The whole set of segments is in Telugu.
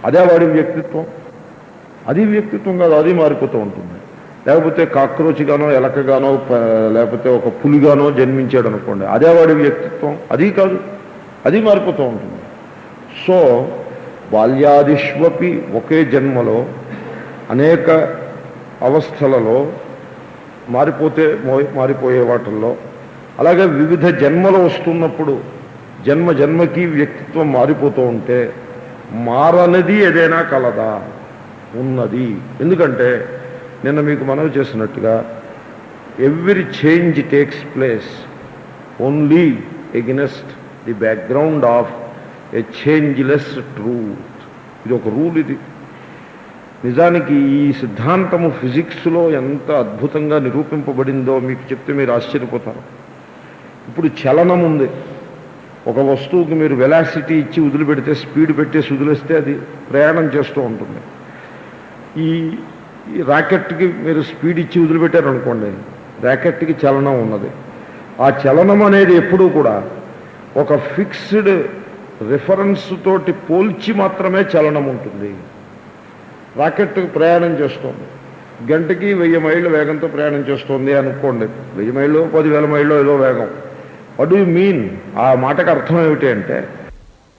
అదే వాడి వ్యక్తిత్వం. అది వ్యక్తిత్వం కాదు, అది మారిపోతూ ఉంటుంది. లేకపోతే కాక్రోచ్గానో ఎలకగానో లేకపోతే ఒక పులిగానో జన్మించాడు అనుకోండి, అదే వాడి వ్యక్తిత్వం, అది కాదు, అది మారిపోతూ ఉంటుంది. సో బాల్యాదిష్వపి ఒకే జన్మలో అనేక అవస్థలలో మారిపోయే వాటిల్లో, అలాగే వివిధ జన్మలు వస్తున్నప్పుడు జన్మకి వ్యక్తిత్వం మారిపోతూ ఉంటే మారనిది ఏదైనా కలదా? ఉన్నది. ఎందుకంటే నిన్న మీకు మనవి చేసినట్టుగా every change takes place only against the background of A changeless truth. ఇది ఒక రూల్. ఇది నిజానికి ఈ సిద్ధాంతము ఫిజిక్స్లో ఎంత అద్భుతంగా నిరూపింపబడిందో మీకు చెప్తే మీరు ఆశ్చర్యపోతారు. ఇప్పుడు చలనం ఉంది. ఒక వస్తువుకి మీరు వెలాసిటీ ఇచ్చి వదిలిపెడితే, స్పీడ్ పెట్టేసి వదిలేస్తే అది ప్రయాణం చేస్తూ ఉంటుంది. ఈ రాకెట్కి మీరు స్పీడ్ ఇచ్చి వదిలిపెట్టారనుకోండి, రాకెట్కి చలనం ఉన్నది. ఆ చలనం అనేది ఎప్పుడూ కూడా ఒక ఫిక్స్డ్ రిఫరెన్స్ తోటి పోల్చి మాత్రమే చలనం ఉంటుంది. రాకెట్ ప్రయాణం చేస్తుంది, గంటకి 1000 మైళ్ళ వేగంతో ప్రయాణం చేస్తుంది అనుకోండి. 1000 మైళ్ళు 10,000 మైళ్ళు ఏదో వేగం. What do you mean? ఆ మాటకు అర్థం ఏమిటి అంటే,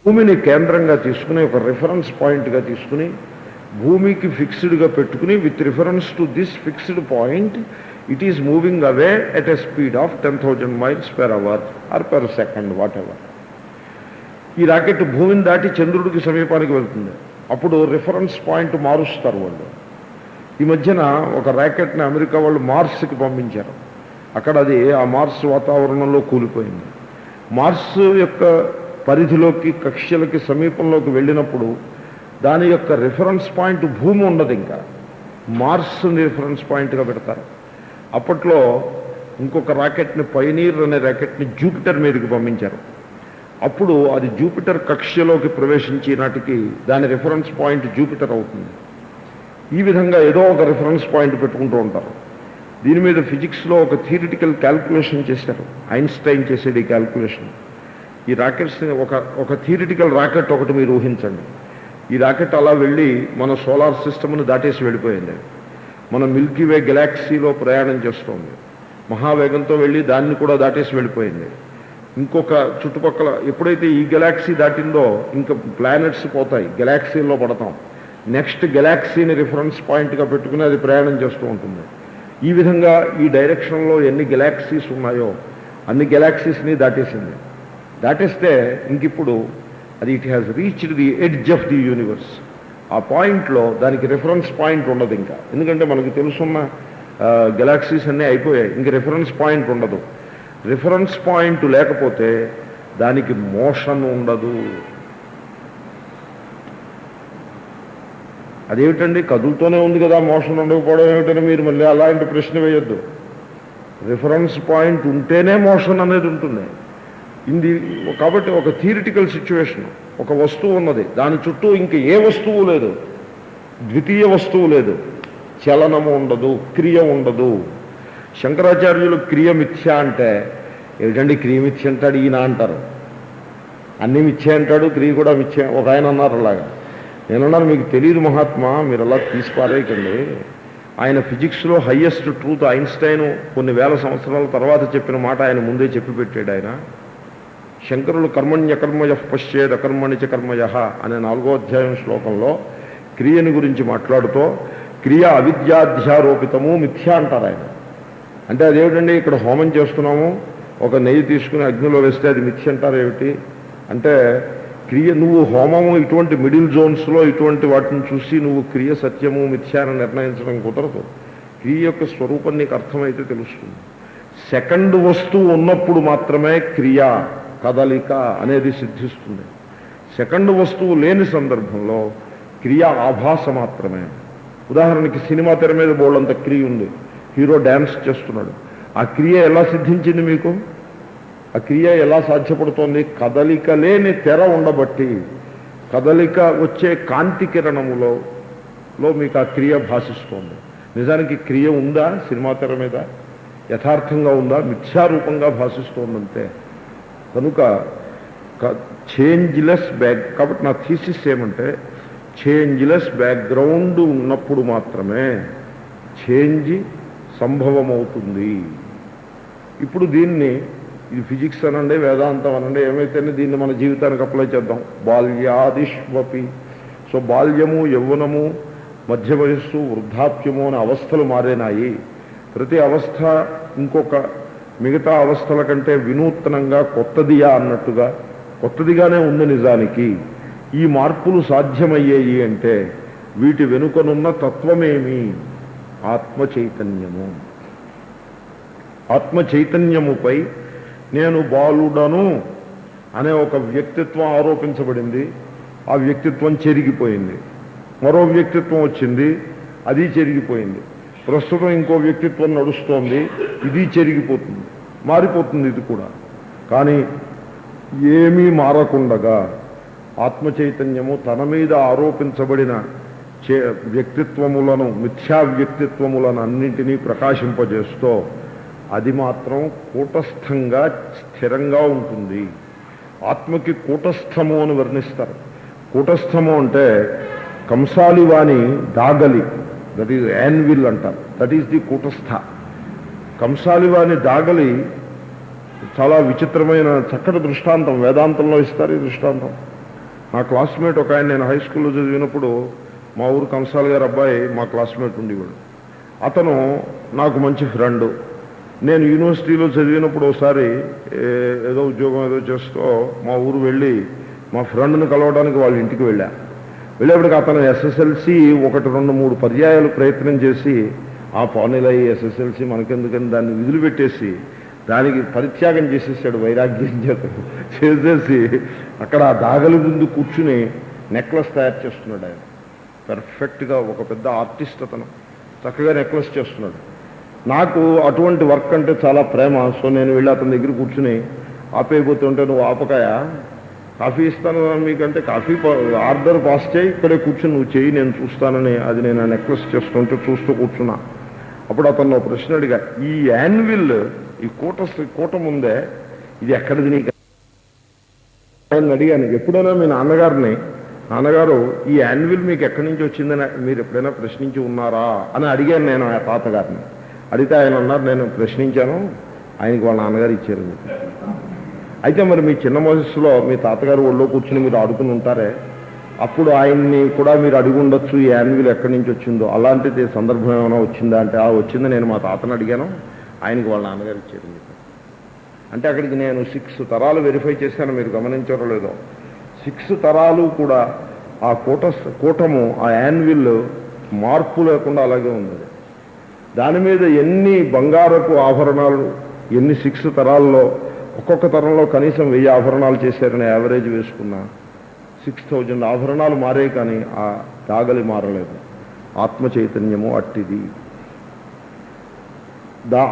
భూమిని కేంద్రంగా తీసుకుని ఒక రిఫరెన్స్ పాయింట్గా తీసుకుని భూమికి ఫిక్స్డ్గా పెట్టుకుని with reference to this fixed point it is moving away at a speed of 10,000 miles per hour or per second, whatever ఎవర్. ఈ రాకెట్ భూమిని దాటి చంద్రుడికి సమీపానికి వెళ్తుంది. అప్పుడు రిఫరెన్స్ పాయింట్ మారుస్తారు వాళ్ళు. ఈ మధ్యన ఒక రాకెట్ని అమెరికా వాళ్ళు మార్స్కి పంపించారు. అక్కడ అది ఆ మార్స్ వాతావరణంలో కూలిపోయింది. మార్స్ యొక్క పరిధిలోకి, కక్ష్యలకి సమీపంలోకి వెళ్ళినప్పుడు దాని యొక్క రిఫరెన్స్ పాయింట్ భూమి ఉండదు, ఇంకా మార్స్ని రిఫరెన్స్ పాయింట్గా పెడతారు. అప్పట్లో ఇంకొక రాకెట్ని, పయనీర్ అనే రాకెట్ని జూపిటర్ మీదకి పంపించారు. అప్పుడు అది జూపిటర్ కక్ష్యలోకి ప్రవేశించే నాటికి దాని రిఫరెన్స్ పాయింట్ జూపిటర్ అవుతుంది. ఈ విధంగా ఏదో ఒక రిఫరెన్స్ పాయింట్ పెట్టుకుంటూ ఉంటారు. దీని మీద ఫిజిక్స్లో ఒక థియరిటికల్ క్యాల్కులేషన్ చేశారు. ఐన్స్టైన్ చేసేది ఈ క్యాల్కులేషన్. ఈ రాకెట్స్ని ఒక థియరిటికల్ రాకెట్ ఒకటి మీరు ఊహించండి. ఈ రాకెట్ అలా వెళ్ళి మన సోలార్ సిస్టమ్ను దాటేసి వెళ్ళిపోయింది. మన మిల్కీవే గెలాక్సీలో ప్రయాణం చేస్తోంది. మహావేగంతో వెళ్ళి దాన్ని కూడా దాటేసి వెళ్ళిపోయింది. ఇంకొక చుట్టుపక్కల ఎప్పుడైతే ఈ గెలాక్సీ దాటిందో ఇంకా ప్లానెట్స్ పోతాయి, గెలాక్సీల్లో పడతాం. నెక్స్ట్ గెలాక్సీని రిఫరెన్స్ పాయింట్గా పెట్టుకుని అది ప్రయాణం చేస్తూ ఉంటుంది. ఈ విధంగా ఈ డైరెక్షన్లో ఎన్ని గెలాక్సీస్ ఉన్నాయో అన్ని గెలాక్సీస్ని దాటేసింది. దాటేస్తే ఇంకిప్పుడు అది it has reached the edge of the universe. ఆ పాయింట్లో దానికి రిఫరెన్స్ పాయింట్ ఉండదు ఇంకా. ఎందుకంటే మనకు తెలుసున్న గెలాక్సీస్ అన్నీ అయిపోయాయి, ఇంక రిఫరెన్స్ పాయింట్ ఉండదు. రిఫరెన్స్ పాయింట్ లేకపోతే దానికి మోషన్ ఉండదు. అదేమిటండి, కదులుతూనే ఉంది కదా, మోషన్ ఉండకపోవడం ఏమిటని మీరు మళ్ళీ అలాంటి ప్రశ్న వేయొద్దు. రిఫరెన్స్ పాయింట్ ఉంటేనే మోషన్ అనేది ఉంటుంది. కాబట్టి ఒక థియరిటికల్ సిచ్యువేషన్, ఒక వస్తువు ఉన్నది, దాని చుట్టూ ఇంక ఏ వస్తువు లేదు, ద్వితీయ వస్తువు లేదు, చలనము ఉండదు, క్రియ ఉండదు. శంకరాచార్యులు క్రియ మిథ్య అంటే ఏమిటండి, క్రియ మిథ్య అంటాడు ఈయన అంటారు. అన్నీ మిథ్య అంటాడు, క్రియ కూడా మిథ్య. ఒక ఆయన అన్నారు అలాగా. నేనన్నారు, మీకు తెలియదు మహాత్మా, మీరు అలా తీసిపారేయకండి. ఆయన ఫిజిక్స్లో హయ్యెస్ట్ ట్రూత్ ఐన్స్టైన్ కొన్ని వేల సంవత్సరాల తర్వాత చెప్పిన మాట ఆయన ముందే చెప్పి పెట్టాడు. ఆయన శంకరులు కర్మణ్యకర్మయ పశ్చేద్ అకర్మణిచ కర్మయ అనే 4వ అధ్యాయం శ్లోకంలో క్రియని గురించి మాట్లాడుతూ క్రియ అవిద్యాధ్యారోపితము మిథ్య అంటారు ఆయన. అంటే అదేమిటండి, ఇక్కడ హోమం చేస్తున్నాము, ఒక నెయ్యి తీసుకుని అగ్నిలో వేస్తే అది మిథ్య అంటారు ఏమిటి అంటే, క్రియ నువ్వు హోమము ఇటువంటి మిడిల్ జోన్స్లో ఇటువంటి వాటిని చూసి నువ్వు క్రియ సత్యము మిథ్యాన్ని నిర్ణయించడం కుదరదు. క్రియ యొక్క స్వరూపం నీకు అర్థమైతే తెలుస్తుంది. సెకండ్ వస్తువు ఉన్నప్పుడు మాత్రమే క్రియ, కదలిక అనేది సిద్ధిస్తుంది. సెకండ్ వస్తువు లేని సందర్భంలో క్రియ ఆభాస మాత్రమే. ఉదాహరణకి సినిమా తెర మీద బోళ్ళంత క్రియ ఉంది, హీరో డ్యాన్స్ చేస్తున్నాడు. ఆ క్రియ ఎలా సిద్ధించింది మీకు? ఆ క్రియ ఎలా సాధ్యపడుతోంది? కదలిక లేని తెర ఉండబట్టి, కదలిక వచ్చే కాంతి కిరణములో మీకు ఆ క్రియ భాషిస్తోంది. నిజానికి క్రియ ఉందా సినిమా తెర మీద? యథార్థంగా ఉందా? మిథ్యారూపంగా భాషిస్తోందంతే. కనుక చేంజ్లెస్ బ్యాగ్. కాబట్టి నా థీసిస్ ఏమంటే, చేంజ్లెస్ బ్యాక్గ్రౌండ్ ఉన్నప్పుడు మాత్రమే చేంజ్ సంభవమవుతుంది. ఇప్పుడు దీన్ని ఇది ఫిజిక్స్ అనండి, వేదాంతం అనండి, ఏమైతేనే దీన్ని మన జీవితానికి అప్లై చేద్దాం. బాల్యాదిష్వపి. సో బాల్యము, యవ్వనము, మధ్య వయస్సు, వృద్ధాప్యము అనే అవస్థలు మారేనాయి. ప్రతి అవస్థ ఇంకొక మిగతా అవస్థల కంటే వినూత్నంగా కొత్తదియా అన్నట్టుగా కొత్తదిగానే ఉంది. నిజానికి ఈ మార్పులు సాధ్యమయ్యాయి అంటే వీటి వెనుకనున్న తత్వమేమి? ఆత్మ చైతన్యము. ఆత్మ చైతన్యముపై నేను బాలుడను అనే ఒక వ్యక్తిత్వం ఆరోపించబడింది. ఆ వ్యక్తిత్వం చెరిగిపోయింది. మరో వ్యక్తిత్వం వచ్చింది, అది చెరిగిపోయింది. ప్రస్తుతం ఇంకో వ్యక్తిత్వం నడుస్తోంది, ఇది చెరిగిపోతుంది, మారిపోతుంది ఇది కూడా. కానీ ఏమీ మారకుండగా ఆత్మ చైతన్యము తన మీద ఆరోపించబడిన వ్యక్తిత్వములను, మిథ్యా వ్యక్తిత్వములను అన్నింటినీ ప్రకాశింపజేస్తూ అది మాత్రం కూటస్థంగా స్థిరంగా ఉంటుంది. ఆత్మకి కూటస్థము అని వర్ణిస్తారు. కూటస్థము అంటే కంసాలివాని దాగలి, దట్ ఈజ్ యాన్విల్ అంటారు. దట్ ఈజ్ ది కూటస్థ. కంసాలివాని దాగలి చాలా విచిత్రమైన చక్కటి దృష్టాంతం వేదాంతంలో ఇస్తారు. ఈ దృష్టాంతం నా క్లాస్మేట్ ఒక ఆయన, నేను హై స్కూల్లో చదివినప్పుడు మా ఊరు కంసాలి గారు అబ్బాయి మా క్లాస్మేట్ ఉండేవాడు. అతను నాకు మంచి ఫ్రెండు. నేను యూనివర్సిటీలో చదివినప్పుడు ఒకసారి ఏదో ఉద్యోగం ఏదో చేస్తూ మా ఊరు వెళ్ళి మా ఫ్రెండ్ని కలవడానికి వాళ్ళ ఇంటికి వెళ్ళేప్పటికి అతను ఎస్ఎస్ఎల్సి 1, 2, 3 పర్యాయాలు ప్రయత్నం చేసి ఆ పానీలై ఎస్ఎస్ఎల్సి మనకెందుకని దాన్ని విదిలిపెట్టేసి దానికి పరిత్యాగం చేసేసాడు. వైరాగ్యం చేసేసి అక్కడ ఆ దాగలి ముందు కూర్చుని నెక్లెస్ తయారు చేస్తున్నాడు. ఆయన పర్ఫెక్ట్గా ఒక పెద్ద ఆర్టిస్ట్, అతను చక్కగా నెక్లెస్ చేస్తున్నాడు. నాకు అటువంటి వర్క్ అంటే చాలా ప్రేమ. సో నేను వెళ్ళి అతని దగ్గర కూర్చుని ఆపేయబోతుంటే, నువ్వు ఆపకాయ, కాఫీ ఇస్తాను మీకంటే కాఫీ ఆర్డర్ పాస్ చేయి, ఇక్కడే కూర్చుని నువ్వు చేయి, నేను చూస్తానని అది నేను ఆ నెక్లెస్ చేస్తుంటే చూస్తూ కూర్చున్నా. అప్పుడు అతను ప్రశ్న అడిగా, ఈ యాన్విల్, ఈ కూటం ఉందే, ఇది ఎక్కడిది నీకు అని అడిగాను. ఎప్పుడైనా మీ నాన్నగారు ఈ యాన్విల్ మీకు ఎక్కడి నుంచి వచ్చిందని మీరు ఎప్పుడైనా ప్రశ్నించి ఉన్నారా అని అడిగాను నేను ఆ తాతగారిని. అడిగితే ఆయన అన్నారు, నేను ప్రశ్నించాను, ఆయనకి వాళ్ళ నాన్నగారు ఇచ్చారు. అయితే మరి మీ చిన్న వయస్సులో మీ తాతగారు ఒళ్ళో కూర్చుని మీరు ఆడుకుని ఉంటారే, అప్పుడు ఆయన్ని కూడా మీరు అడిగి ఉండొచ్చు ఈ యాన్విల్ ఎక్కడి నుంచి వచ్చిందో. అలాంటిది సందర్భం ఏమైనా వచ్చిందా అంటే, వచ్చింది, నేను మా తాతను అడిగాను, ఆయనకి వాళ్ళ నాన్నగారు ఇచ్చారు. అంటే అక్కడికి నేను 6 తరాలు వెరిఫై చేశాను. మీరు గమనించారో లేదో, 6 తరాలు కూడా ఆ కూటము, ఆ యాన్విల్ మార్పు లేకుండా అలాగే ఉంది. దాని మీద ఎన్ని బంగారపు ఆభరణాలు, ఎన్ని 6 తరాల్లో, ఒక్కొక్క తరంలో కనీసం 1000 ఆభరణాలు చేశారని యావరేజ్ వేసుకున్నా 6000 ఆభరణాలు మారే, కానీ ఆ దాగలి మారలేదు. ఆత్మ చైతన్యము అట్టిది.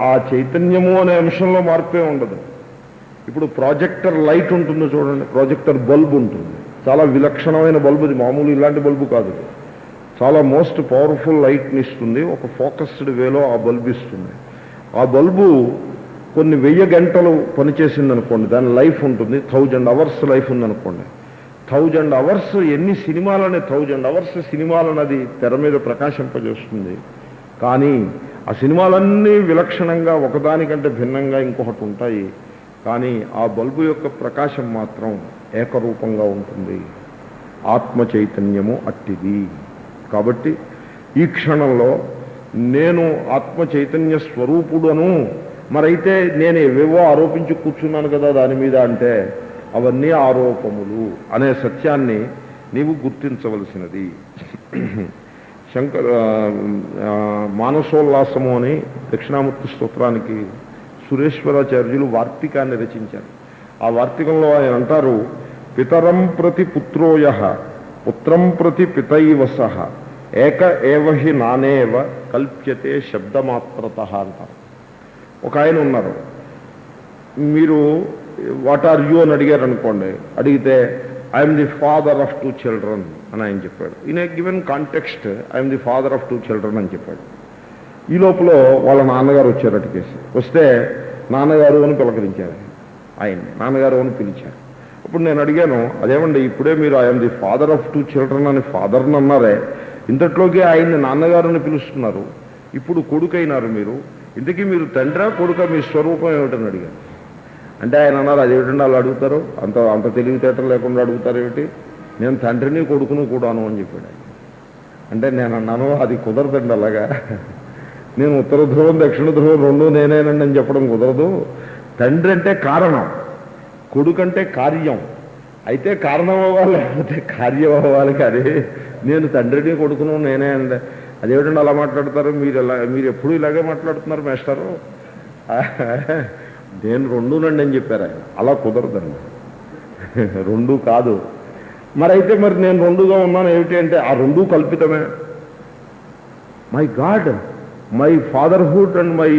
ఆ చైతన్యము అనే అంశంలో మార్పే ఉండదు. ఇప్పుడు ప్రాజెక్టర్ లైట్ ఉంటుందో చూడండి, ప్రాజెక్టర్ బల్బు ఉంటుంది, చాలా విలక్షణమైన బల్బు. ఇది మామూలు ఇలాంటి బల్బు కాదు, చాలా మోస్ట్ పవర్ఫుల్ లైట్ని ఇస్తుంది. ఒక ఫోకస్డ్ వేలో ఆ బల్బు ఇస్తుంది. ఆ బల్బు కొన్ని 1000 గంటలు పనిచేసింది అనుకోండి, దాని లైఫ్ ఉంటుంది. 1000 అవర్స్ లైఫ్ ఉందనుకోండి. 1000 అవర్స్ ఎన్ని సినిమాలని, 1000 అవర్స్ సినిమాలను అది తెర మీద ప్రకాశింపజేస్తుంది. కానీ ఆ సినిమాలన్నీ విలక్షణంగా ఒకదానికంటే భిన్నంగా ఇంకొకటి ఉంటాయి. కానీ ఆ బల్బు యొక్క ప్రకాశం మాత్రం ఏకరూపంగా ఉంటుంది. ఆత్మ చైతన్యము అట్టిది. కాబట్టి ఈ క్షణంలో నేను ఆత్మ చైతన్య స్వరూపుడను, మరైతే నేను ఏవేవో ఆరోపించి కూర్చున్నాను కదా దాని మీద అంటే, అవన్నీ ఆరోపములు అనే సత్యాన్ని నీవు గుర్తించవలసినది. మానసోల్లాసము అని దక్షిణామూర్తి స్తోత్రానికి సురేశ్వరాచార్యులు వార్తికాన్ని రచించారు. ఆ వార్తికంలో ఆయన అంటారు, పితరం ప్రతి పుత్రోయః పుత్రం ప్రతి పితైవ సహ ఏక ఏవహి నానేవ కల్ప్యతే శబ్దమాత్రతః అంటారు. ఒక ఆయన ఉన్నారు, మీరు వాట్ ఆర్ యూ అని అడిగారు అనుకోండి, అడిగితే I'm the father of 2 children అని ఆయన చెప్పాడు. In a given context I'm the father of 2 children అని చెప్పాడు. ఈ లోపల వాళ్ళ నాన్నగారు వచ్చారు. అటుకేసి వస్తే నాన్నగారు అని పిలకరించారు, ఆయన్ని నాన్నగారు అని పిలిచారు. అప్పుడు నేను అడిగాను, అదేమండి ఇప్పుడే మీరు I'm the father of 2 children అని ఫాదర్ని అన్నారే, ఇంతట్లోకి ఆయన్ని నాన్నగారిని పిలుస్తున్నారు, ఇప్పుడు కొడుకైనారు మీరు, ఇంతకీ మీరు తండ్రా కొడుక, మీ స్వరూపం ఏమిటని అడిగాను. అంటే ఆయన అన్నారు, అదేమిటండి అలా అడుగుతారు, అంత అంత తెలివితేటలు లేకుండా అడుగుతారు ఏమిటి, నేను తండ్రిని కొడుకును కూడాను అని చెప్పాడు ఆయన. అంటే నేను అన్నాను, అది కుదరదండి అలాగా, నేను ఉత్తర ధ్రువం దక్షిణ ధ్రువం రెండూ నేనేనండి అని చెప్పడం కుదరదు. తండ్రి అంటే కారణం, కొడుకంటే కార్యం. అయితే కారణం అవ్వాలి లేకపోతే కార్యం అవ్వాలి, కానీ నేను తండ్రిని కొడుకును నేనే అండి. అదేమిటండి అలా మాట్లాడతారు, మీరు ఎప్పుడు ఇలాగే మాట్లాడుతున్నారు మేస్టారు, నేను రెండూనండి అని చెప్పారు ఆయన. అలా కుదరదండి, రెండు కాదు. మరైతే మరి నేను రెండుగా ఉన్నాను ఏమిటి అంటే, ఆ రెండూ కల్పితమే. My God, my fatherhood and my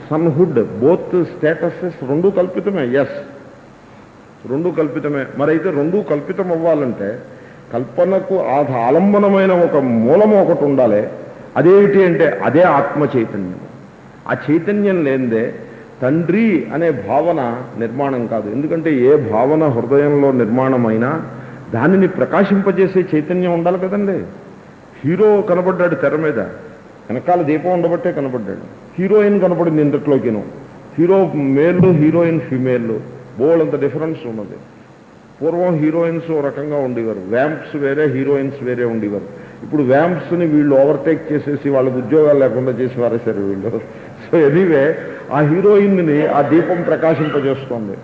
sonhood both statuses రెండూ కల్పితమే. ఎస్, రెండూ కల్పితమే. మరైతే రెండూ కల్పితం అవ్వాలంటే కల్పనకు ఆలంబనమైన ఒక మూలం ఒకటి ఉండాలి. అదేమిటి అంటే అదే ఆత్మ చైతన్యం. ఆ చైతన్యం లేనిదే తండ్రి అనే భావన నిర్మాణం కాదు. ఎందుకంటే ఏ భావన హృదయంలో నిర్మాణమైనా దానిని ప్రకాశింపజేసే చైతన్యం ఉండాలి కదండి. హీరో కనబడ్డాడు తెర మీద, వెనకాల దీపం ఉండబట్టే కనబడ్డాడు. హీరోయిన్ కనపడింది ఇంతట్లోకిను. హీరో మేళ్ళు, హీరోయిన్ ఫీమేళ్ళు, బోల్డంత డిఫరెన్స్ ఉన్నది. పూర్వం హీరోయిన్స్ ఓ రకంగా ఉండేవారు, వ్యాంప్స్ వేరే, హీరోయిన్స్ వేరే ఉండేవారు. ఇప్పుడు వ్యాంప్స్ని వీళ్ళు ఓవర్టేక్ చేసేసి వాళ్ళకి ఉద్యోగాలు లేకుండా చేసి వారేశారు వీళ్ళు. సో ఎనీవే, ఆ హీరోయిన్ని ఆ దీపం ప్రకాశింపజేస్తుంది.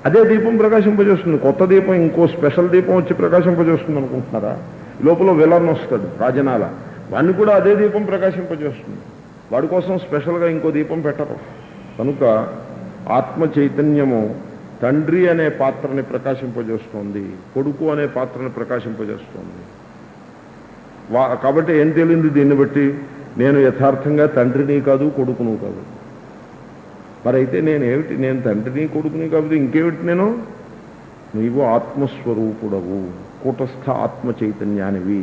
అదే దీపం ప్రకాశింపజేస్తుంది. కొత్త దీపం, ఇంకో స్పెషల్ దీపం వచ్చి ప్రకాశింపజేస్తుంది అనుకుంటున్నారా? లోపల విలన్ వస్తాడు రాజనాల, వాడిని కూడా అదే దీపం ప్రకాశింపజేస్తుంది. వాడి కోసం స్పెషల్గా ఇంకో దీపం పెట్టరు. కనుక ఆత్మ చైతన్యము తండ్రి అనే పాత్రని ప్రకాశింపజేస్తోంది, కొడుకు అనే పాత్రని ప్రకాశింపజేస్తోంది. కాబట్టి ఏం తేలింది దీన్ని బట్టి? నేను యథార్థంగా తండ్రిని కాదు, కొడుకును కాదు. మరైతే నేనేమిటి? నేను తండ్రిని కొడుకుని కాబట్టి ఇంకేమిటి నేను? నీవు ఆత్మస్వరూపుడవు, కూటస్థ ఆత్మ చైతన్యానివి.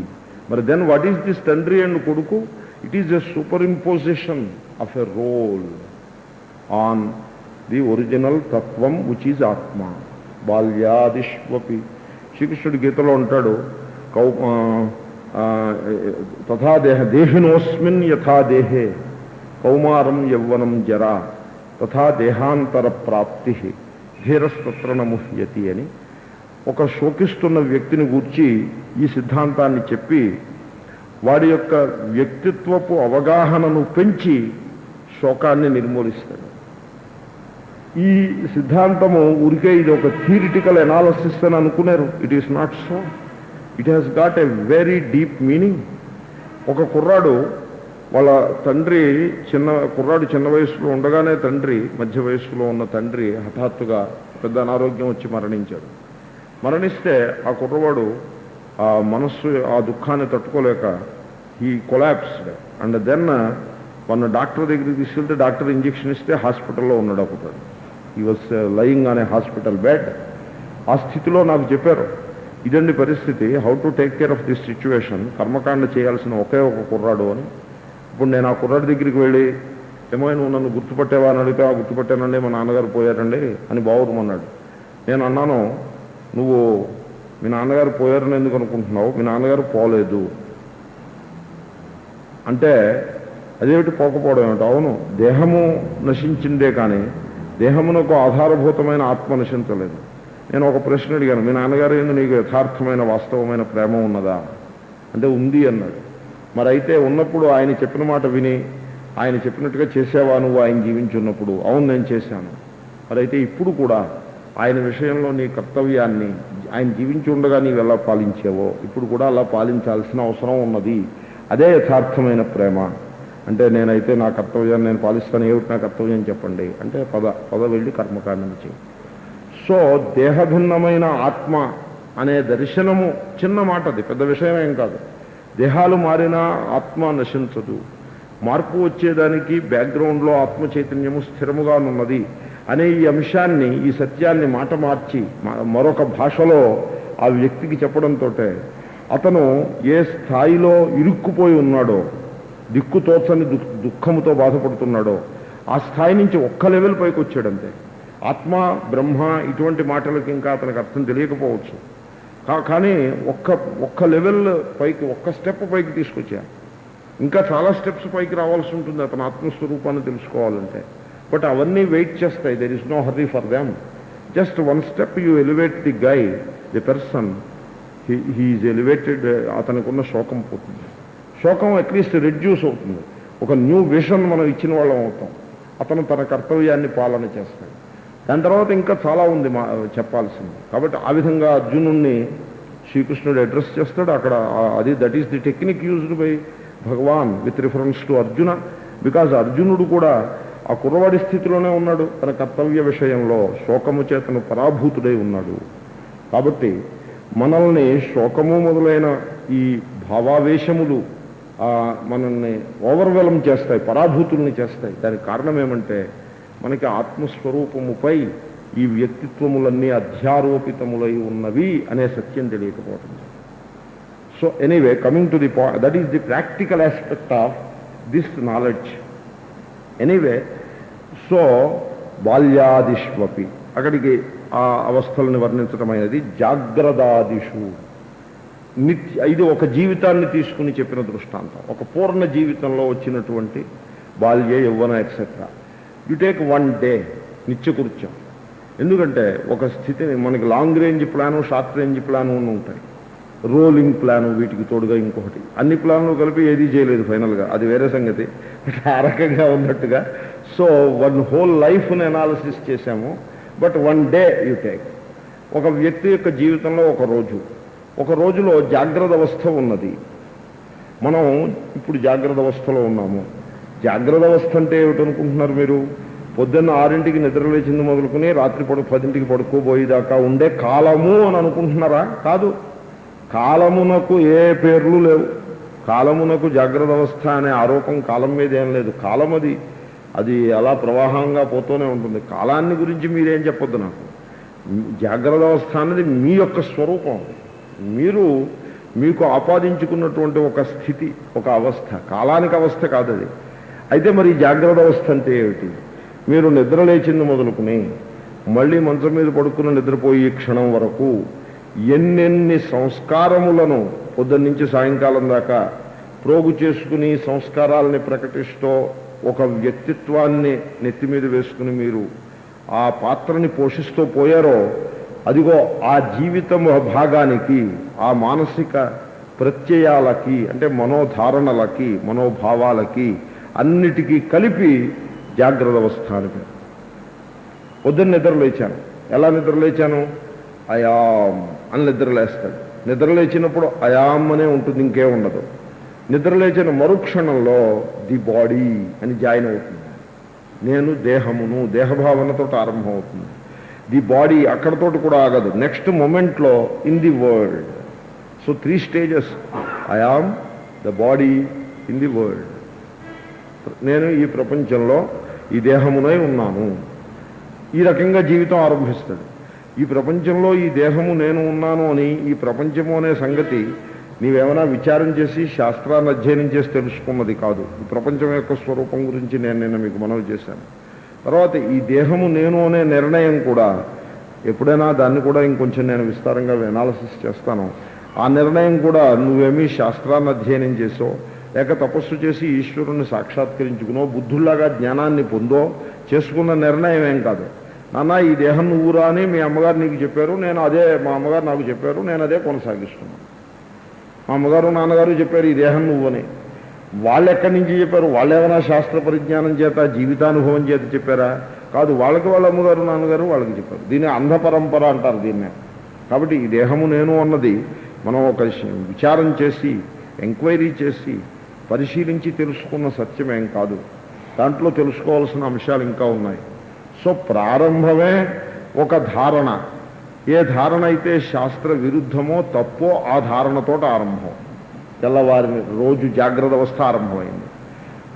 మరి దెన్ వాట్ ఈస్ దిస్ తండ్రి అండ్ కొడుకు? It is a super imposition of a roll on the original తత్వం విచ్ ఈజ్ ఆత్మ. బాల్యాదిష్వపి, శ్రీకృష్ణుడి గీతలో ఉంటాడు, తథా దేహినోస్మిన్ యథా దేహే కౌమారం యౌవనం జరా తథా దేహాంతర ప్రాప్తి ధీరస్తత్ర నముహ్యతి అని ఒక శోకిస్తున్న వ్యక్తిని గూర్చి ఈ సిద్ధాంతాన్ని చెప్పి వాడి యొక్క వ్యక్తిత్వపు అవగాహనను పెంచి శోకాన్ని నిర్మూలిస్తాడు. ఈ సిద్ధాంతము ఊరికే ఇది ఒక థియరిటికల్ ఎనాలిసిస్ అని అనుకున్నారు. It is not so. It has got a very deep meaning. ఒక కుర్రాడు వాళ్ళ తండ్రి కుర్రాడు చిన్న వయసులో ఉండగానే తండ్రి, మధ్య వయసులో ఉన్న తండ్రి హఠాత్తుగా పెద్ద అనారోగ్యం వచ్చి మరణించాడు. మరణిస్తే ఆ కుర్రవాడు ఆ మనస్సు ఆ దుఃఖాన్ని తట్టుకోలేక హీ కొలాప్స్డ్. అండ్ దెన్ మన డాక్టర్ దగ్గరికి తీసుకెళ్తే డాక్టర్ ఇంజెక్షన్ ఇస్తే హాస్పిటల్లో ఉన్నాడు. ఒకటి he was lying on a hospital bed. ఆ స్థితిలో నాకు చెప్పారు, ఇదండి పరిస్థితి, how to take care of this situation, కర్మకాండ చేయాల్సిన ఒకే ఒక కుర్రాడు అని. ఇప్పుడు నేను ఆ కుర్రాడి దగ్గరికి వెళ్ళి, ఏమో నువ్వు నన్ను గుర్తుపట్టేవా అని అడిగితే, గుర్తుపట్టానండి, మా నాన్నగారు పోయారండి అని బావురమన్నాడు. నేను అన్నాను, నువ్వు మీ నాన్నగారు పోయారని ఎందుకు అనుకుంటున్నావు? మీ నాన్నగారు పోలేదు అంటే, అదేమిటి పోకపోవడం ఏమిటి? అవును, దేహము నశించిందే కానీ దేహమునకు ఆధారభూతమైన ఆత్మ నశించలేదు. నేను ఒక ప్రశ్న అడిగాను, మీ నాన్నగారు ఏంది నీకు యథార్థమైన వాస్తవమైన ప్రేమ ఉన్నదా అంటే ఉంది అన్నాడు. మరి అయితే ఉన్నప్పుడు ఆయన చెప్పిన మాట విని ఆయన చెప్పినట్టుగా చేసావా నువ్వు ఆయన జీవించున్నప్పుడు? అవును, నేను చేశాను. మరి అయితే ఇప్పుడు కూడా ఆయన విషయంలో నీ కర్తవ్యాన్ని ఆయన జీవించి ఉండగా నీవు ఎలా పాలించావో ఇప్పుడు కూడా అలా పాలించాల్సిన అవసరం ఉన్నది. అదే యథార్థమైన ప్రేమ. అంటే నేనైతే నా కర్తవ్యాన్ని నేను పాలిస్తాను, ఏమిటి నా కర్తవ్యం చెప్పండి అంటే, పద వెళ్ళి కర్మకాండం చేయి. సో దేహభిన్నమైన ఆత్మ అనే దర్శనము చిన్న మాట, అది పెద్ద విషయం ఏం కాదు. దేహాలు మారినా ఆత్మ నశించదు. మార్పు వచ్చేదానికి బ్యాక్గ్రౌండ్లో ఆత్మ చైతన్యము స్థిరముగానున్నది అనే ఈ అంశాన్ని, ఈ సత్యాన్ని మాట మార్చి మరొక భాషలో ఆ వ్యక్తికి చెప్పడంతో అతను ఏ స్థాయిలో ఇరుక్కుపోయి ఉన్నాడో, దిక్కుతోచని దుఃఖముతో బాధపడుతున్నాడో ఆ స్థాయి నుంచి ఒక్క లెవెల్ పైకి వచ్చాడంతే. ఆ ఆత్మ బ్రహ్మ ఇటువంటి మాటలకి ఇంకా అతనికి అర్థం తెలియకపోవచ్చు. కానీ ఒక్క లెవెల్ పైకి, ఒక్క స్టెప్ పైకి తీసుకొచ్చారు. ఇంకా చాలా స్టెప్స్ పైకి రావాల్సి ఉంటుంది అతను ఆత్మస్వరూపాన్ని తెలుసుకోవాలంటే. బట్ అవన్నీ వెయిట్ చేస్తాయి. There is no hurry for them. Just one step you elevate the guy, the person, he is elevated. అతనికి ఉన్న శోకం పోతుంది. శోకం అట్లీస్ట్ రెడ్యూస్ అవుతుంది. ఒక న్యూ విషన్ మనం ఇచ్చిన వాళ్ళం అవుతాం. అతను తన కర్తవ్యాన్ని పాలన చేస్తాడు. దాని తర్వాత ఇంకా చాలా ఉంది చెప్పాల్సింది. కాబట్టి ఆ విధంగా అర్జునుణ్ణి శ్రీకృష్ణుడు అడ్రస్ చేస్తాడు అక్కడ. That is the technique used by Bhagavan with reference to Arjuna. Because అర్జునుడు కూడా ఆ కుర్రవాడి స్థితిలోనే ఉన్నాడు. తన కర్తవ్య విషయంలో శోకము చేతను పరాభూతుడై ఉన్నాడు. కాబట్టి మనల్ని శోకము మొదలైన ఈ భావావేశములు మనల్ని ఓవర్వెల్మ్ చేస్తాయి, పరాభూతుల్ని చేస్తాయి. దానికి కారణం ఏమంటే మనకి ఆత్మస్వరూపముపై ఈ వ్యక్తిత్వములన్నీ అధ్యారోపితములై ఉన్నవి అనే సత్యం తెలియకపోవటం. So anyway, coming to the point, that is the practical aspect of this knowledge. Anyway, so బాల్యాదిష్వపి, అక్కడికి ఆ అవస్థలను వర్ణించటమైనది. జాగ్రత్తాదిషు, ఇది ఒక జీవితాన్ని తీసుకుని చెప్పిన దృష్టాంతం. ఒక పూర్ణ జీవితంలో వచ్చినటువంటి బాల్య, యౌవన etcetera. You take one day, నిత్యకృత్యం. ఎందుకంటే ఒక స్థితిని మనకి long range plan, short range plan ఉంటాయి, రోలింగ్ ప్లాను, వీటికి తోడుగా ఇంకొకటి. అన్ని ప్లాన్లు కలిపి ఏదీ చేయలేదు ఫైనల్గా, అది వేరే సంగతి. ఆ రకంగా ఉన్నట్టుగా సో వన్ హోల్ లైఫ్ని అనాలిసిస్ చేశాము. But one day you take. ఒక వ్యక్తి యొక్క జీవితంలో ఒక రోజులో జాగ్రత్త అవస్థ ఉన్నది. మనం ఇప్పుడు జాగ్రత్త అవస్థలో ఉన్నాము. జాగ్రత్త అవస్థ అంటే ఏమిటనుకుంటున్నారు మీరు? పొద్దున్న 6ంటికి నిద్రలేచింది మొదలుకుని రాత్రి 10ంటికి పడుకోబోయేదాకా ఉండే కాలము అని అనుకుంటున్నారా? కాదు. కాలమునకు ఏ పేర్లు లేవు. కాలమునకు జాగ్రత్త అవస్థ అనే ఆరోపం కాలం మీద ఏం లేదు. కాలం అది అలా ప్రవాహంగా పోతూనే ఉంటుంది. కాలాన్ని గురించి మీరేం చెప్పొద్దు నాకు. జాగ్రత్త అవస్థ అనేది మీ యొక్క స్వరూపం. మీకు ఆపాదించుకున్నటువంటి ఒక స్థితి, ఒక అవస్థ. కాలానికి అవస్థ కాదు అది. అయితే మరి జాగ్రత్త అవస్థ అంటే ఏమిటి? మీరు నిద్ర లేచింది మొదలుకుని మళ్ళీ మంచం మీద పడుకుని నిద్రపోయే క్షణం వరకు ఎన్నెన్ని సంస్కారములను పొద్దున్నుంచి సాయంకాలం దాకా ప్రోగు చేసుకుని సంస్కారాలని ప్రకటిస్తూ ఒక వ్యక్తిత్వాన్ని నెత్తి మీద వేసుకుని మీరు ఆ పాత్రని పోషిస్తూ పోయారో, అదిగో ఆ జీవితం భాగానికి, ఆ మానసిక ప్రత్యయాలకి, అంటే మనోధారణలకి, మనోభావాలకి అన్నిటికీ కలిపి జాగ్రత్త అవస్థ అని పేరు. పొద్దున్న నిద్రలేచాను. ఎలా నిద్రలేచాను? అయాం అని నిద్రలేస్తాడు. నిద్రలేచినప్పుడు అయాం అనే ఉంటుంది, ఇంకేం ఉండదు. నిద్రలేచిన మరుక్షణంలో ది బాడీ అని జాయిన్ అవుతుంది. నేను దేహమును, దేహభావనతో ఆరంభం అవుతుంది. ది బాడీ అక్కడతోటి కూడా ఆగదు. నెక్స్ట్ మొమెంట్లో in the world. So 3 stages. I am the body in the world. నేను ఈ ప్రపంచంలో ఈ దేహమునై ఉన్నాను. ఈ రకంగా జీవితం ఆరంభిస్తాడు. ఈ ప్రపంచంలో ఈ దేహము నేను ఉన్నాను అని, ఈ ప్రపంచము అనే సంగతి నీవేమైనా విచారం చేసి శాస్త్రాన్ని అధ్యయనం చేసి తెలుసుకున్నది కాదు. ఈ ప్రపంచం యొక్క స్వరూపం గురించి నేను మీకు మనవి చేశాను. తర్వాత ఈ దేహము నేను అనే నిర్ణయం కూడా ఎప్పుడైనా దాన్ని కూడా ఇంకొంచెం నేను విస్తారంగా అనాలిసిస్ చేస్తాను. ఆ నిర్ణయం కూడా నువ్వేమీ శాస్త్రాన్ని అధ్యయనం చేసో, లేక తపస్సు చేసి ఈశ్వరుణ్ణి సాక్షాత్కరించుకునో, బుద్ధుల్లాగా జ్ఞానాన్ని పొందో చేసుకున్న నిర్ణయం ఏం కాదు. నాన్న ఈ దేహం నువ్వురా అని మీ అమ్మగారు నీకు చెప్పారు, మా అమ్మగారు నాకు చెప్పారు, నేను అదే కొనసాగిస్తున్నాను. మా అమ్మగారు నాన్నగారు చెప్పారు ఈ దేహం నువ్వని. వాళ్ళు ఎక్కడి నుంచి చెప్పారు? వాళ్ళు ఏమైనా శాస్త్ర పరిజ్ఞానం చేత, జీవితానుభవం చేత చెప్పారా? కాదు. వాళ్ళకి వాళ్ళ అమ్మగారు నాన్నగారు వాళ్ళకి చెప్పారు. దీన్ని అంధ పరంపర అంటారు దీన్నే. కాబట్టి ఈ దేహము నేను అన్నది మనం ఒక విచారం చేసి, ఎంక్వైరీ చేసి, పరిశీలించి తెలుసుకున్న సత్యమేం కాదు. దాంట్లో తెలుసుకోవాల్సిన అంశాలు ఇంకా ఉన్నాయి. సో ప్రారంభమే ఒక ధారణ. ఏ ధారణ అయితే శాస్త్ర విరుద్ధమో, తప్పో, ఆ ధారణతో ఆరంభం. తెల్లవారిని రోజు జాగ్రత్త అవస్థ ఆరంభమైంది.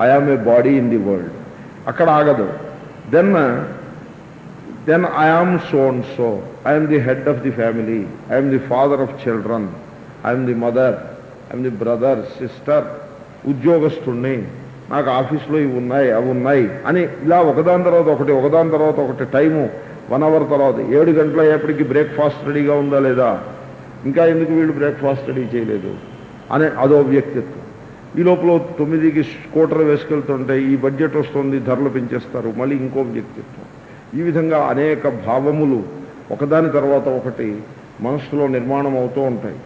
I am a body in the world. అక్కడ ఆగదు. Then I am so and so. I am the head of the family. I am the father of children. I am the mother. I am the brother, sister. ఉద్యోగస్తుణ్ణి, నాకు ఆఫీసులో ఇవి ఉన్నాయి, అవి ఉన్నాయి అని ఇలా ఒకదాని తర్వాత ఒకటి టైము 1 అవర్ తర్వాత 7 గంటల అయ్యేప్పటికీ బ్రేక్ఫాస్ట్ రెడీగా ఉందా లేదా, ఇంకా ఎందుకు వీళ్ళు బ్రేక్ఫాస్ట్ రెడీ చేయలేదు అనే అదో వ్యక్తిత్వం. ఈ లోపల 9కి స్కూటర్ వేసుకెళ్తుంటే ఈ బడ్జెట్ వస్తుంది, ధరలు పెంచేస్తారు, మళ్ళీ ఇంకో వ్యక్తిత్వం. ఈ విధంగా అనేక భావములు ఒకదాని తర్వాత ఒకటి మనస్సులో నిర్మాణం అవుతూ ఉంటాయి.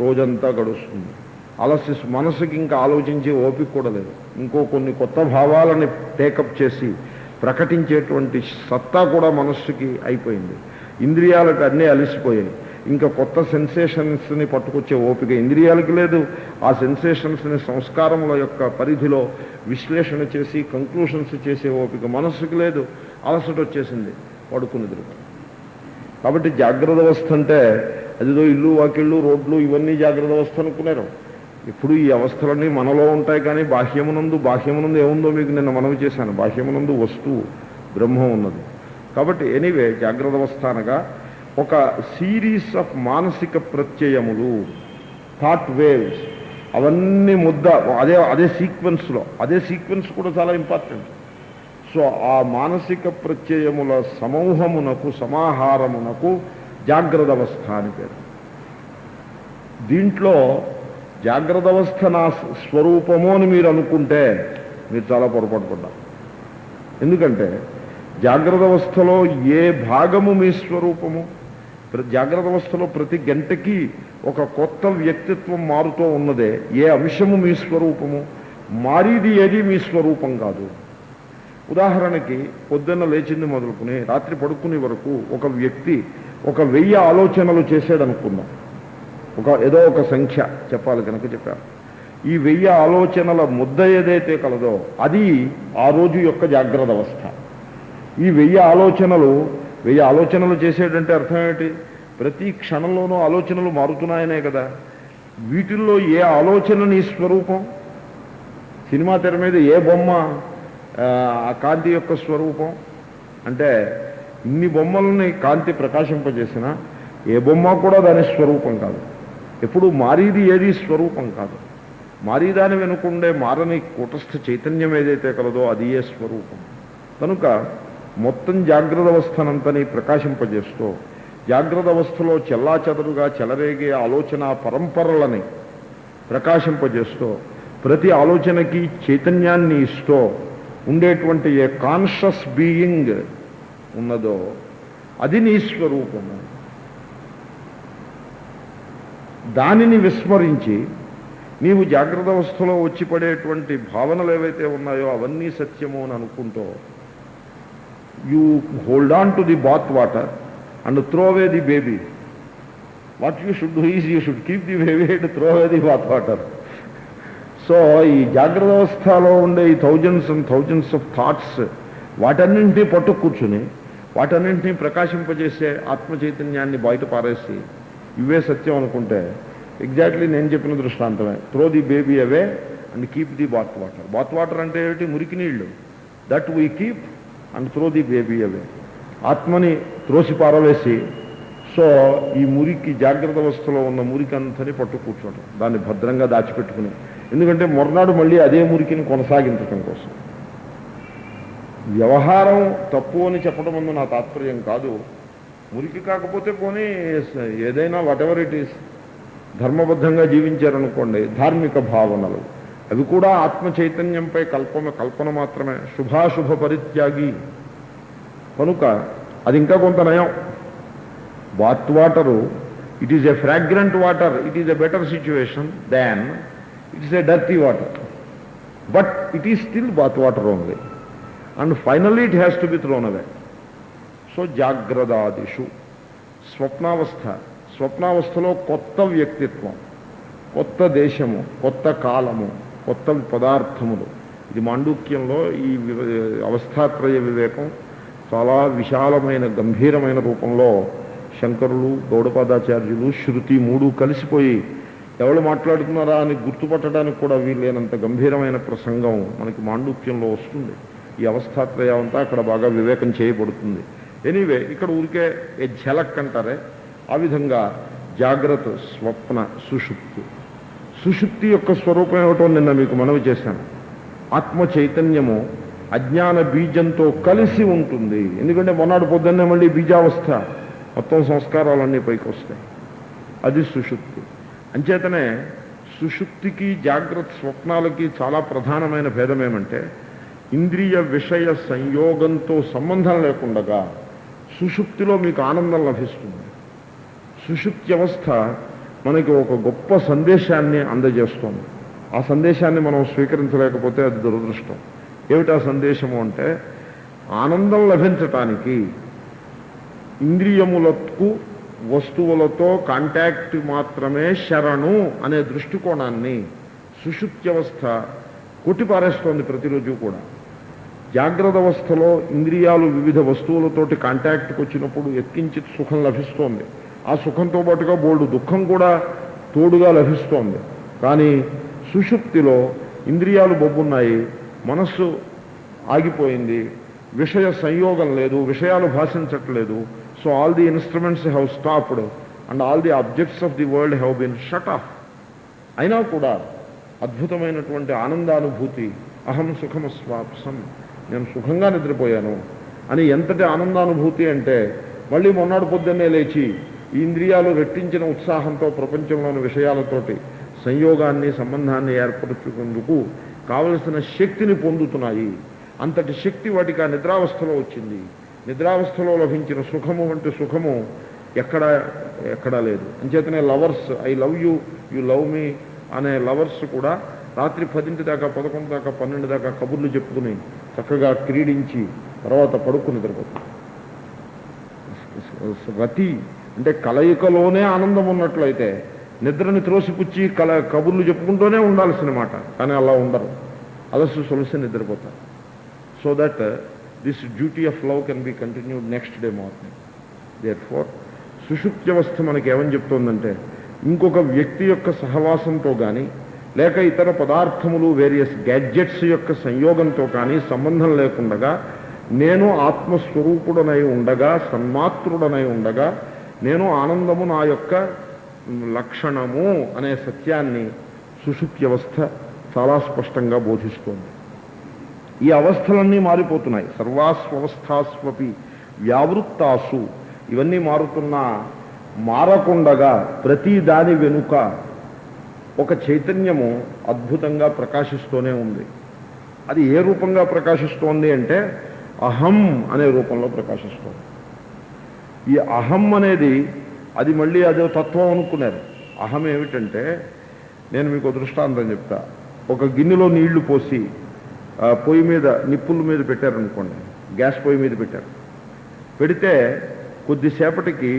రోజంతా గడుస్తుంది. మనసుకి ఇంకా ఆలోచించే ఓపిక కూడా లేదు. ఇంకో కొన్ని కొత్త భావాలని టేకప్ చేసి ప్రకటించేటువంటి సత్తా కూడా మనస్సుకి అయిపోయింది. ఇంద్రియాలకు అన్నీ అలిసిపోయాయి. ఇంకా కొత్త సెన్సేషన్స్ని పట్టుకొచ్చే ఓపిక ఇంద్రియాలకు లేదు. ఆ సెన్సేషన్స్ని సంస్కారముల యొక్క పరిధిలో విశ్లేషణ చేసి కంక్లూషన్స్ చేసే ఓపిక మనస్సుకి లేదు. అలసట వచ్చేసింది, పడుకుని. కాబట్టి జాగ్రత్త అవస్థ అంటే అదిదో ఇల్లు వాకిళ్ళు రోడ్లు ఇవన్నీ జాగ్రత్త అవస్థ అనుకున్నారు. ఇప్పుడు ఈ అవస్థలన్నీ మనలో ఉంటాయి, కానీ బాహ్యమునందు ఏముందో మీకు నిన్న మనవి చేశాను. బాహ్యమునందు వస్తువు బ్రహ్మం ఉన్నది. కాబట్టి ఎనీవే జాగ్రత్త అవస్థ అనగా ఒక సిరీస్ ఆఫ్ మానసిక ప్రత్యయములు, థాట్ వేవ్స్, అవన్నీ అదే సీక్వెన్స్ కూడా చాలా ఇంపార్టెంట్. సో ఆ మానసిక ప్రత్యయముల సమాహారమునకు జాగ్రత్త అవస్థ అని పేరు. దీంట్లో జాగ్రత్త అవస్థ నా స్వరూపము అని మీరు అనుకుంటే మీరు చాలా పొరపాటు పడ్డారు. ఎందుకంటే జాగ్రత్త అవస్థలో ఏ భాగము మీ స్వరూపము? జాగ్రత్త అవస్థలో ప్రతి గంటకి ఒక కొత్త వ్యక్తిత్వం మారుతూ ఉన్నదే. ఏ అంశము మీ స్వరూపము? మారీది ఏది మీ స్వరూపం కాదు. ఉదాహరణకి పొద్దున్న లేచింది మొదలుకుని రాత్రి పడుకునే వరకు ఒక వ్యక్తి 1000 ఆలోచనలు చేశాడనుకుందాం. ఏదో ఒక సంఖ్య చెప్పాలి కనుక చెప్పారు. ఈ 1000 ఆలోచనల ముద్ద ఏదైతే కలదో అది ఆ రోజు యొక్క జాగ్రత్త అవస్థ. ఈ 1000 ఆలోచనలు చేసేటంటే అర్థం ఏంటి? ప్రతి క్షణంలోనూ ఆలోచనలు మారుతున్నాయనే కదా. వీటిల్లో ఏ ఆలోచన నీ స్వరూపం? సినిమా తెర మీద ఏ బొమ్మ ఆ కాంతి యొక్క స్వరూపం? అంటే ఇన్ని బొమ్మలని కాంతి ప్రకాశింపజేసినా ఏ బొమ్మ కూడా దాని స్వరూపం కాదు. ఎప్పుడు మారీది ఏది స్వరూపం కాదు. మారీదాని వెనుకుండే మారని కూటస్థ చైతన్యం ఏదైతే కలదో అది ఏ స్వరూపం. కనుక మొత్తం జాగ్రత్త అవస్థనంతని ప్రకాశింపజేస్తూ జాగ్రత్త అవస్థలో చెల్లాచెదరుగా చెలరేగే ఆలోచన పరంపరలని ప్రకాశింపజేస్తూ ప్రతి ఆలోచనకి చైతన్యాన్ని ఇస్తూ ఉండేటువంటి ఏ కాన్షియస్ బీయింగ్ ఉన్నదో అది నీ స్వరూపము. దానిని విస్మరించి నీవు జాగ్రత్త అవస్థలో వచ్చి పడేటువంటి భావనలు ఏవైతే ఉన్నాయో అవన్నీ సత్యము అని అనుకుంటూ you hold on to the bath water and throw away the baby. What you should do is you should keep the baby and throw away the bath water. So ఈ జాగ్రత్త అవస్థలో ఉండే ఈ thousands and thousands of thoughts వాటన్నింటినీ పట్టు కూర్చుని వాటన్నింటినీ ప్రకాశింపజేసే ఆత్మ చైతన్యాన్ని బయట పారేసి ఇవే సత్యం అనుకుంటే ఎగ్జాక్ట్లీ నేను చెప్పిన దృష్టాంతమే. Throw the baby away and keep the bath water. Bath water అంటే ఏమిటి? మురికి నీళ్లు. That we keep and throw the baby away. ఆత్మని త్రోసి పారవేసి సో ఈ మురికి జాగ్రత్త అవస్థలో ఉన్న మురికి అంతని పట్టు కూర్చోవడం, దాన్ని భద్రంగా దాచిపెట్టుకుని. ఎందుకంటే మొరనాడు మళ్ళీ అదే మురికిని కొనసాగించడం కోసం. వ్యవహారం తప్పు అని చెప్పడం ముందు నా తాత్పర్యం కాదు. మురికి కాకపోతే పోనీ ఏదైనా వాట్ ఎవర్ ఇట్ ఈస్ ధర్మబద్ధంగా జీవించారనుకోండి, ధార్మిక భావనలు అవి కూడా ఆత్మ చైతన్యంపై కల్పన మాత్రమే. శుభాశుభ పరిత్యాగి కనుక అది ఇంకా కొంత నయం. Bath water it is a fragrant water, it is a better situation than it is a dirty water, but it is still bath water only and finally it has to be thrown away. So జాగ్రత్తాదిషు స్వప్నావస్థలో కొత్త వ్యక్తిత్వం, కొత్త దేశము, కొత్త కాలము, కొత్త పదార్థములు. ఇది మాండూక్యంలో ఈ అవస్థాత్రయ వివేకం చాలా విశాలమైన గంభీరమైన రూపంలో శంకరులు, గౌడపాదాచార్యులు, శృతి మూడు కలిసిపోయి ఎవరు మాట్లాడుతున్నారా అని గుర్తుపట్టడానికి కూడా వీల్లేనంత గంభీరమైన ప్రసంగం మనకి మాండూక్యంలో వస్తుంది. ఈ అవస్థాత్రయం అంతా అక్కడ బాగా వివేకం చేయబడుతుంది. ఎనీవే ఇక్కడ ఊరికే ఏ ఝలక్ అంటారే ఆ విధంగా జాగ్రత్త, స్వప్న, సుషుప్తి యొక్క స్వరూపం ఏమిటో నిన్న మీకు మనవి చేశాను. ఆత్మ చైతన్యము అజ్ఞాన బీజంతో కలిసి ఉంటుంది. ఎందుకంటే మొన్నటి పొద్దున్నే మళ్ళీ బీజావస్థ, మొత్తం సంస్కారాలన్నీ పైకి వస్తాయి. అది సుషుప్తి. అంచేతనే సుషుప్తికి జాగ్రత్త స్వప్నాలకి చాలా ప్రధానమైన భేదం ఏమంటే, ఇంద్రియ విషయ సంయోగంతో సంబంధం లేకుండా సుషుప్తిలో మీకు ఆనందం లభిస్తుంది. సుషుప్తి అవస్థ మనకి ఒక గొప్ప సందేశాన్ని అందజేస్తుంది. ఆ సందేశాన్ని మనం స్వీకరించలేకపోతే అది దురదృష్టం. ఏమిటా సందేశము అంటే, ఆనందం లభించటానికి ఇంద్రియములకు వస్తువులతో కాంటాక్ట్ మాత్రమే శరణు అనే దృష్టికోణాన్ని సుషుప్త్యవస్థ కొట్టిపారేస్తోంది ప్రతిరోజు కూడా. జాగ్రత్త అవస్థలో ఇంద్రియాలు వివిధ వస్తువులతోటి కాంటాక్ట్కి వచ్చినప్పుడు ఎత్కించిత్ సుఖం లభిస్తోంది. ఆ సుఖంతో పాటుగా బోల్డు దుఃఖం కూడా తోడుగా లభిస్తోంది. కానీ సుషుప్తిలో ఇంద్రియాలు బొబ్బున్నాయి, మనస్సు ఆగిపోయింది, విషయ సంయోగం లేదు, విషయాలు భాషించట్లేదు. So all the instruments have stopped and all the objects of the world have been shut off. అయినా కూడా అద్భుతమైనటువంటి ఆనందానుభూతి, అహం సుఖమస్వాప్సం, నేను సుఖంగా నిద్రపోయాను అని. ఎంతటి ఆనందానుభూతి అంటే, మళ్ళీ మొన్నటి పొద్దున్నే లేచి ఈ ఇంద్రియాలు రెట్టించిన ఉత్సాహంతో ప్రపంచంలోని విషయాలతోటి సంయోగాన్ని సంబంధాన్ని ఏర్పరచుకుందుకు కావలసిన శక్తిని పొందుతున్నాయి. అంతటి శక్తి వాటికి ఆ నిద్రావస్థలో వచ్చింది. నిద్రావస్థలో లభించిన సుఖము వంటి సుఖము ఎక్కడా లేదు. అంచేతనే lovers, I love you, you love మీ అనే లవర్స్ కూడా రాత్రి 10 దాకా 11 దాకా 12 దాకా కబుర్లు చెప్పుకుని చక్కగా క్రీడించి తర్వాత పడుకుని నిద్రపోతారు. రతి అంటే కలయికలోనే ఆనందం ఉన్నట్లయితే నిద్రని త్రోసిపుచ్చి కబుర్లు చెప్పుకుంటూనే ఉండాల్సిన మాట. కానీ అలా ఉండరు, అలసు సొలసి నిద్రపోతారు. So that this duty of love can be continued next day morning. Therefore సుషుప్త్యవస్థ మనకి ఏమని చెప్తోందంటే, ఇంకొక వ్యక్తి యొక్క సహవాసంతో కానీ లేక ఇతర పదార్థములు వేరియస్ గ్యాడ్జెట్స్ యొక్క సంయోగంతో కానీ సంబంధం లేకుండగా నేను ఆత్మస్వరూపుడనై ఉండగా, సన్మాత్రుడనై ఉండగా, నేను ఆనందము నా యొక్క లక్షణము అనే సత్యాన్ని సుషుప్త్యవస్థ చాలా స్పష్టంగా బోధిస్తోంది. ఈ అవస్థలన్నీ మారిపోతున్నాయి. సర్వాస్వస్థాస్వపి వ్యావృత్తాసు, ఇవన్నీ మారుతున్నా మారకుండగా ప్రతి దాని వెనుక ఒక చైతన్యము అద్భుతంగా ప్రకాశిస్తూనే ఉంది. అది ఏ రూపంగా ప్రకాశిస్తోంది అంటే, అహం అనే రూపంలో ప్రకాశిస్తోంది. ఈ అహం అనేది అది మళ్ళీ అదే తత్వం అనుకున్నారు. అహం ఏమిటంటే, నేను మీకు దృష్టాంతం చెప్తా. ఒక గిన్నెలో నీళ్లు పోసి పొయ్యి మీద నిప్పుల మీద పెట్టారనుకోండి, గ్యాస్ పొయ్యి మీద పెట్టారు. పెడితే కొద్దిసేపటికి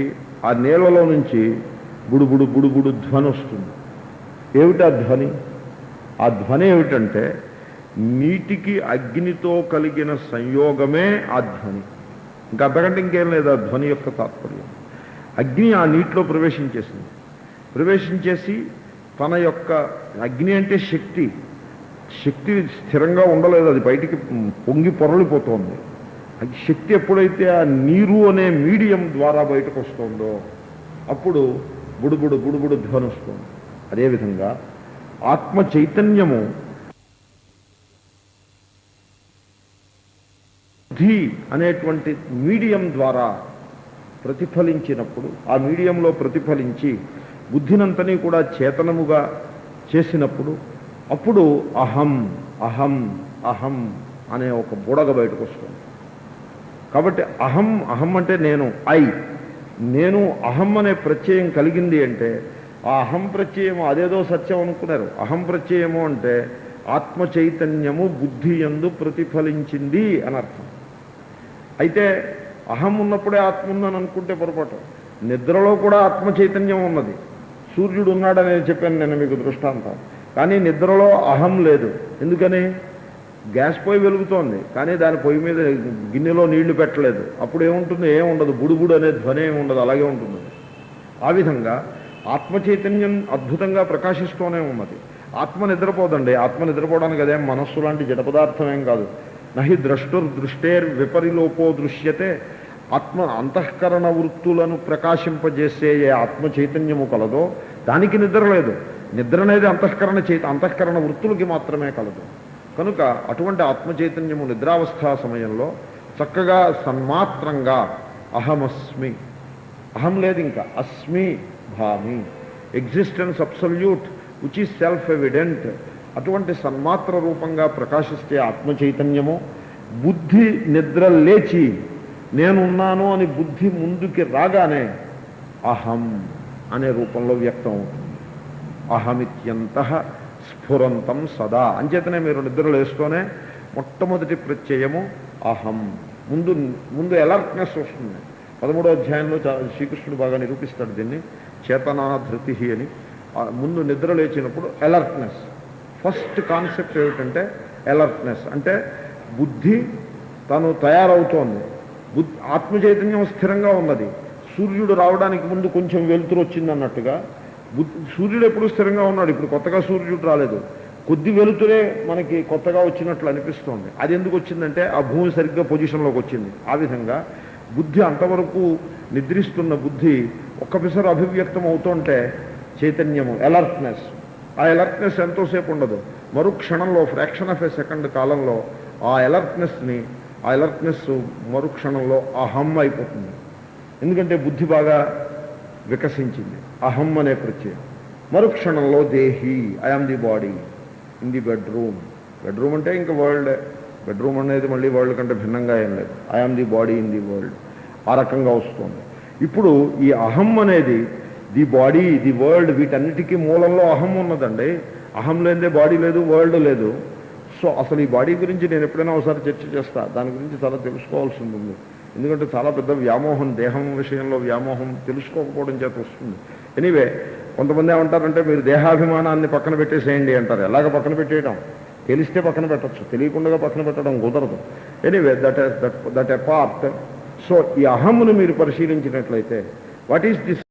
ఆ నీళ్లలో నుంచి బుడుబుడు బుడుబుడు ధ్వని వస్తుంది. ఏమిటా ధ్వని? ఆ ధ్వని ఏమిటంటే, నీటికి అగ్నితో కలిగిన సంయోగమే ఆ ధ్వని. ఇంకా అంతకంటే ఇంకేం లేదు ఆ ధ్వని యొక్క తాత్పర్యం. అగ్ని ఆ నీటిలో ప్రవేశించేసి తన యొక్క, అగ్ని అంటే శక్తి స్థిరంగా ఉండలేదు, అది బయటికి పొంగి పొరలిపోతోంది. అది శక్తి ఎప్పుడైతే ఆ నీరు అనే మీడియం ద్వారా బయటకు వస్తుందో అప్పుడు బుడుబుడు బుడుబుడు ధ్వని వస్తుంది. అదేవిధంగా ఆత్మ చైతన్యము బుద్ధి అనేటువంటి మీడియం ద్వారా ప్రతిఫలించినప్పుడు, ఆ మీడియంలో ప్రతిఫలించి బుద్ధినంతని కూడా చేతనముగా చేసినప్పుడు అప్పుడు అహం అహం అహం అనే ఒక బుడగ బయటకు వస్తుంది. కాబట్టి అహం అంటే నేను అహం అనే ప్రత్యయం కలిగింది అంటే, ఆ అహం ప్రత్యయము అదేదో సత్యం అనుకున్నారు. అహం ప్రత్యయము అంటే ఆత్మ చైతన్యము బుద్ధి యందు ప్రతిఫలించింది అని అర్థం. అయితే అహం ఉన్నప్పుడే ఆత్మ ఉందని అనుకుంటే పొరపాటు. నిద్రలో కూడా ఆత్మ చైతన్యం ఉన్నది. సూర్యుడు ఉన్నాడని చెప్పాను నేను మీకు దృష్టాంతం. కానీ నిద్రలో అహం లేదు. ఎందుకని? గ్యాస్ పొయ్యి వెలుగుతోంది, కానీ దాని పొయ్యి మీద గిన్నెలో నీళ్లు పెట్టలేదు. అప్పుడు ఏముంటుంది? ఏముండదు, బుడుబుడు అనే ధ్వని ఏముండదు, అలాగే ఉంటుంది. ఆ విధంగా ఆత్మ చైతన్యం అద్భుతంగా ప్రకాశిస్తూనే ఉన్నది. ఆత్మ నిద్రపోదండి. ఆత్మ నిద్రపోవడానికి అదేం మనస్సు లాంటి జడ పదార్థం ఏం కాదు. నహి ద్రష్టుర్దృష్టేర్ విపరిలోపో దృశ్యతే. ఆత్మ అంతఃకరణ వృత్తులను ప్రకాశింపజేసే ఏ ఆత్మ చైతన్యము కలదో దానికి నిద్ర లేదు. నిద్ర అనేది అంతఃకరణ వృత్తులకి మాత్రమే కలదు. కనుక అటువంటి ఆత్మచైతన్యము నిద్రావస్థా సమయంలో చక్కగా సన్మాత్రంగా అహమస్మి, అహం లేదు ఇంకా, అస్మి భామి, existence absolute which is self evident, అటువంటి సన్మాత్ర రూపంగా ప్రకాశిస్తే ఆత్మచైతన్యము బుద్ధి నిద్ర లేచి నేనున్నాను అని బుద్ధి ముందుకి రాగానే అహం అనే రూపంలో వ్యక్తం అవుతుంది. అహమిత్యంతః స్ఫురంతం సదా. అంచేతనే మీరు నిద్ర లేస్తూనే మొట్టమొదటి ప్రత్యయము అహం. ముందు ముందు అలర్ట్నెస్ వస్తుంది. 13వ అధ్యాయంలో శ్రీకృష్ణుడు బాగా నిరూపిస్తాడు దీన్ని, చేతనాధృతి అని. ముందు నిద్ర లేచినప్పుడు అలర్ట్నెస్. ఫస్ట్ కాన్సెప్ట్ ఏమిటంటే అలర్ట్నెస్ అంటే బుద్ధి తను తయారవుతోంది, ఆత్మచైతన్యం స్థిరంగా ఉన్నది. సూర్యుడు రావడానికి ముందు కొంచెం వెలుతురు వచ్చింది అన్నట్టుగా సూర్యుడు ఎప్పుడు స్థిరంగా ఉన్నాడు, ఇప్పుడు కొత్తగా సూర్యుడు రాలేదు, కొద్ది వెలుతురే మనకి కొత్తగా వచ్చినట్లు అనిపిస్తోంది. అది ఎందుకు వచ్చిందంటే ఆ భూమి సరిగ్గా పొజిషన్లోకి వచ్చింది. ఆ విధంగా బుద్ధి అంతవరకు నిద్రిస్తున్న బుద్ధి ఒక్కపిసరు అభివ్యక్తం అవుతుంటే చైతన్యము అలర్ట్నెస్. ఆ అలర్ట్నెస్ ఎంతోసేపు ఉండదు, మరుక్షణంలో ఫ్రాక్షన్ ఆఫ్ ఎ సెకండ్ కాలంలో ఆ అలర్ట్నెస్ మరుక్షణంలో అహం అయిపోతుంది. ఎందుకంటే బుద్ధి బాగా వికసించింది. అహం అనే ప్రత్యయం. మరుక్షణంలో దేహి, I am the body in the bedroom. Bedroom అంటే ఇంకా వరల్డ్, బెడ్రూమ్ అనేది మళ్ళీ వరల్డ్ కంటే భిన్నంగా ఏం లేదు. I am the body in the world, ఆ రకంగా వస్తుంది. ఇప్పుడు ఈ అహం అనేది ది బాడీ, ది వరల్డ్, వీటన్నిటికీ మూలంలో అహం ఉన్నదండి. అహం లేదే బాడీ లేదు, వరల్డ్ లేదు. సో అసలు ఈ బాడీ గురించి నేను ఎప్పుడైనా ఒకసారి చర్చ చేస్తా, దాని గురించి చాలా తెలుసుకోవాల్సి ఉంటుంది. ఎందుకంటే చాలా పెద్ద వ్యామోహం, దేహం విషయంలో వ్యామోహం తెలుసుకోకపోవడం చేత వస్తుంది. ఎనీవే, కొంతమంది ఏమంటారంటే మీరు దేహాభిమానాన్ని పక్కన పెట్టేసేయండి అంటారు. ఎలాగ పక్కన పెట్టేయడం, తెలిస్తే పక్కన పెట్టచ్చు, తెలియకుండా పక్కన పెట్టడం కుదరదు. Anyway, that a part. So ఈ అహమ్మును మీరు పరిశీలించినట్లయితే వాట్ ఈస్ దిస్